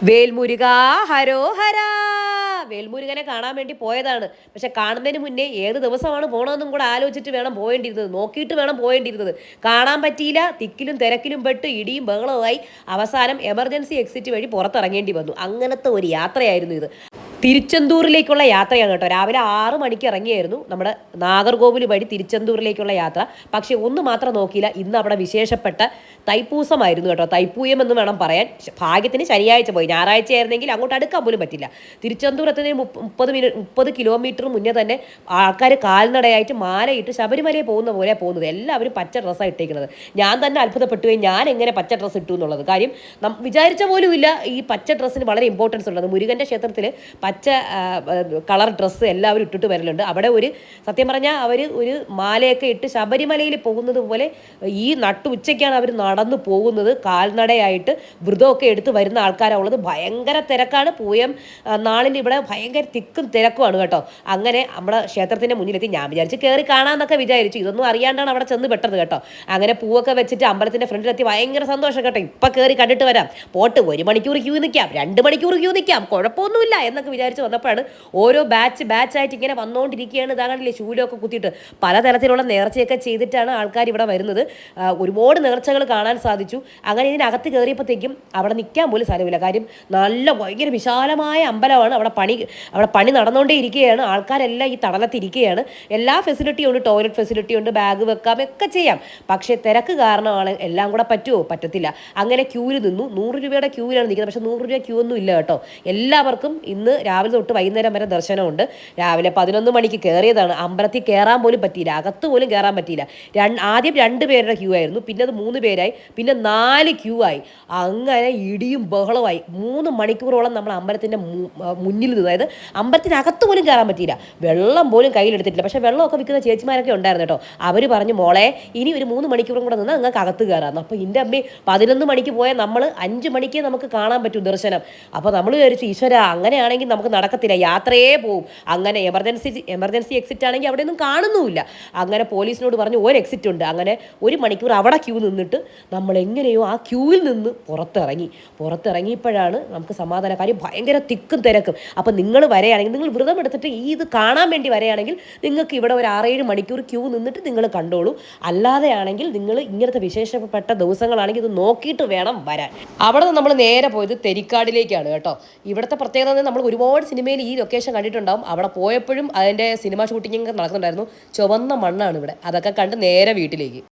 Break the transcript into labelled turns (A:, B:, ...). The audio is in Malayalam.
A: വേൽമുരുക ഹരോഹര. വേൽമുരുകനെ കാണാൻ വേണ്ടി പോയതാണ്. പക്ഷെ കാണുന്നതിന് മുന്നേ ഏത് ദിവസമാണ് പോകണമെന്നും കൂടെ ആലോചിച്ചിട്ട് വേണം പോകേണ്ടിയിരുന്നത്, നോക്കിയിട്ട് വേണം പോകേണ്ടിയിരുന്നത്. കാണാൻ പറ്റിയില്ല. തിക്കിലും തിരക്കിലും പെട്ട് ഇടിയും ബഹളവുമായി അവസാനം എമർജൻസി എക്സിറ്റ് വഴി പുറത്തിറങ്ങേണ്ടി വന്നു. അങ്ങനത്തെ ഒരു യാത്രയായിരുന്നു ഇത്. തിരുച്ചെന്തൂരിലേക്കുള്ള യാത്രയാണ് കേട്ടോ. രാവിലെ 6 മണിക്ക് ഇറങ്ങിയായിരുന്നു നമ്മുടെ നാഗർകോവിൽ വഴി തിരുച്ചെന്തൂരിലേക്കുള്ള യാത്ര. പക്ഷേ ഒന്ന് മാത്രം നോക്കിയില്ല, ഇന്ന് അവിടെ വിശേഷപ്പെട്ട തൈപ്പൂസമായിരുന്നു കേട്ടോ. തൈപ്പൂയം എന്ന് വേണം പറയാൻ. ഭാഗ്യത്തിന് ശനിയാഴ്ച പോയി, ഞായറാഴ്ച ആയിരുന്നെങ്കിൽ അങ്ങോട്ട് അടുക്കാൻ പോലും പറ്റില്ല. തിരുച്ചെന്തൂർ എത്തുന്നതിന് 30 കിലോമീറ്റർ മുന്നേ തന്നെ ആൾക്കാർ കാൽനടയായിട്ട് മാലയിട്ട് ശബരിമലയിൽ പോകുന്ന പോലെ പോകുന്നത്. എല്ലാവരും പച്ച ഡ്രസ്സാണ് ഇട്ടേക്കുന്നത്. ഞാൻ തന്നെ അത്ഭുതപ്പെട്ടു ഞാൻ എങ്ങനെ പച്ച ഡ്രസ്സ് ഇട്ടു എന്നുള്ളത്. കാര്യം വിചാരിച്ച പോലും ഇല്ല ഈ പച്ച ഡ്രസ്സിന് വളരെ ഇമ്പോർട്ടൻസ് ഉള്ളത്. മുരുകൻ്റെ ക്ഷേത്രത്തിൽ പച്ച കളർ ഡ്രസ്സ് എല്ലാവരും ഇട്ടിട്ട് വരലുണ്ട്. അവിടെ സത്യം പറഞ്ഞാൽ അവർ ഒരു മാലയൊക്കെ ഇട്ട് ശബരിമലയിൽ പോകുന്നത് പോലെ ഈ ഉച്ചയ്ക്കാണ് അവർ നടന്നു പോകുന്നത്. കാൽനടയായിട്ട് വ്രതമൊക്കെ എടുത്ത് വരുന്ന ആൾക്കാരാണ് ഉള്ളത്. ഭയങ്കര തിരക്കാണ്. പൂയം നാളിൻ്റെ ഇവിടെ ഭയങ്കര തിക്കും തിരക്കുമാണ് കേട്ടോ. അങ്ങനെ നമ്മുടെ ക്ഷേത്രത്തിൻ്റെ മുന്നിലെത്തി. ഞാൻ വിചാരിച്ച് കയറി കാണാമെന്നൊക്കെ വിചാരിച്ചു. ഇതൊന്നും അറിയാണ്ടാണ് അവിടെ ചെന്ന് പെട്ടത് കേട്ടോ. അങ്ങനെ പൂവൊക്കെ വെച്ചിട്ട് അമ്പലത്തിൻ്റെ ഫ്രണ്ടിലെത്തി. ഭയങ്കര സന്തോഷം കേട്ടോ. ഇപ്പം കയറി കണ്ടിട്ട് വരാം, പോട്ട് 1 മണിക്കൂർ ക്യൂ നിൽക്കാം, 2 മണിക്കൂർ ക്യൂ നിൽക്കാം, കുഴപ്പമൊന്നുമില്ല എന്നൊക്കെ വിചാരിച്ച് വന്നപ്പോഴാണ് ഓരോ ബാച്ചായിട്ട് ഇങ്ങനെ വന്നുകൊണ്ടിരിക്കുകയാണ്. ഇതാകണ്ടില്ലേ ശൂലമൊക്കെ കുത്തിയിട്ട് പലതരത്തിലുള്ള നേർച്ചയൊക്കെ ചെയ്തിട്ടാണ് ആൾക്കാർ ഇവിടെ വരുന്നത്. ഒരുപാട് നേർച്ചകൾ കാണാൻ സാധിച്ചു. അങ്ങനെ ഇതിനകത്ത് കയറിയപ്പോഴത്തേക്കും അവിടെ നിൽക്കാൻ പോലും സ്ഥലമില്ല. കാര്യം ഭയങ്കര വിശാലമായ അമ്പലമാണ്. അവിടെ പണി നടന്നുകൊണ്ടേ ഇരിക്കുകയാണ്. ആൾക്കാരെല്ലാം ഈ തടലത്തിരിക്കുകയാണ്. എല്ലാ ഫെസിലിറ്റിയും ഉണ്ട്, ടോയ്ലറ്റ് ഫെസിലിറ്റി ഉണ്ട്, ബാഗ് വെക്കാം, ഒക്കെ ചെയ്യാം. പക്ഷേ തിരക്ക് കാരണമാണ് എല്ലാം കൂടെ പറ്റുമോ, പറ്റത്തില്ല. അങ്ങനെ ക്യൂവിൽ നിന്നു. 100 രൂപയുടെ ക്യൂവിലാണ് നിൽക്കുന്നത്. പക്ഷേ 100 രൂപ ക്യൂ ഒന്നും ഇല്ല കേട്ടോ. എല്ലാവർക്കും ഇന്ന് രാവിലെ തൊട്ട് വൈകുന്നേരം വരെ ദർശനമുണ്ട്. രാവിലെ 11 മണിക്ക് കയറിയതാണ്. അമ്പലത്തിൽ കയറാൻ പോലും പറ്റിയില്ല, അകത്ത് പോലും കയറാൻ പറ്റിയില്ല. ആദ്യം 2 പേരുടെ ക്യൂ ആയിരുന്നു, പിന്നെ അത് 3 പേരായി, പിന്നെ 4 ക്യൂ ആയി. അങ്ങനെ ഇടിയും ബഹളമായി. 3 മണിക്കൂറോളം നമ്മൾ അമ്പലത്തിൻ്റെ മുന്നിൽ നിന്ന്, അതായത് അമ്പലത്തിനകത്ത് പോലും കയറാൻ പറ്റിയില്ല. വെള്ളം പോലും കയ്യിലെടുത്തിട്ടില്ല. പക്ഷേ വെള്ളമൊക്കെ വിൽക്കുന്ന ചേച്ചിമാരൊക്കെ ഉണ്ടായിരുന്നു കേട്ടോ. അവർ പറഞ്ഞു, മോളെ ഇനി ഒരു 3 മണിക്കൂറും കൂടെ നിന്ന് നിങ്ങൾക്ക് അകത്ത് കയറാമെന്ന്. അപ്പോൾ എൻ്റെ അമ്മേ 11 മണിക്ക് പോയാൽ നമ്മൾ 5 മണിക്കേ നമുക്ക് കാണാൻ പറ്റും ദർശനം. അപ്പോൾ നമ്മൾ വിചാരിച്ചു, ഈശ്വര അങ്ങനെയാണെങ്കിൽ നമുക്ക് നടക്കത്തില്ല, യാത്രയേ പോവും. അങ്ങനെ എമർജൻസി എക്സിറ്റ് ആണെങ്കിൽ അവിടെ ഒന്നും കാണുന്നുമില്ല. അങ്ങനെ പോലീസിനോട് പറഞ്ഞു ഒരു എക്സിറ്റ് ഉണ്ട്. അങ്ങനെ 1 മണിക്കൂർ അവിടെ ക്യൂ നിന്നിട്ട് നമ്മൾ എങ്ങനെയോ ആ ക്യൂവിൽ നിന്ന് പുറത്തിറങ്ങിയപ്പോഴാണ് നമുക്ക് സമാധാന. കാര്യം ഭയങ്കര തിക്കും തിരക്കും. അപ്പം നിങ്ങൾ വരെയാണെങ്കിൽ, നിങ്ങൾ വ്രതം എടുത്തിട്ട് ഇത് കാണാൻ വേണ്ടി വരെയാണെങ്കിൽ നിങ്ങൾക്ക് ഇവിടെ ഒരു 6-7 മണിക്കൂർ ക്യൂ നിന്നിട്ട് നിങ്ങൾ കണ്ടോളൂ. അല്ലാതെയാണെങ്കിൽ നിങ്ങൾ ഇങ്ങനത്തെ വിശേഷപ്പെട്ട ദിവസങ്ങളാണെങ്കിൽ ഇത് നോക്കിയിട്ട് വേണം വരാൻ. അവിടെ നിന്ന് നമ്മൾ നേരെ പോയത് തെരിക്കാടിലേക്കാണ് കേട്ടോ. ഇവിടുത്തെ പ്രത്യേകത നമ്മൾ ഒരുപാട് സിനിമയിൽ ഈ ലൊക്കേഷൻ കണ്ടിട്ടുണ്ടാവും. അവിടെ പോയപ്പോഴും അതിൻ്റെ സിനിമ ഷൂട്ടിങ്ങൊക്കെ നടക്കുന്നുണ്ടായിരുന്നു. ചുവന്ന മണ്ണാണ് ഇവിടെ. അതൊക്കെ കണ്ട് നേരെ വീട്ടിലേക്ക്.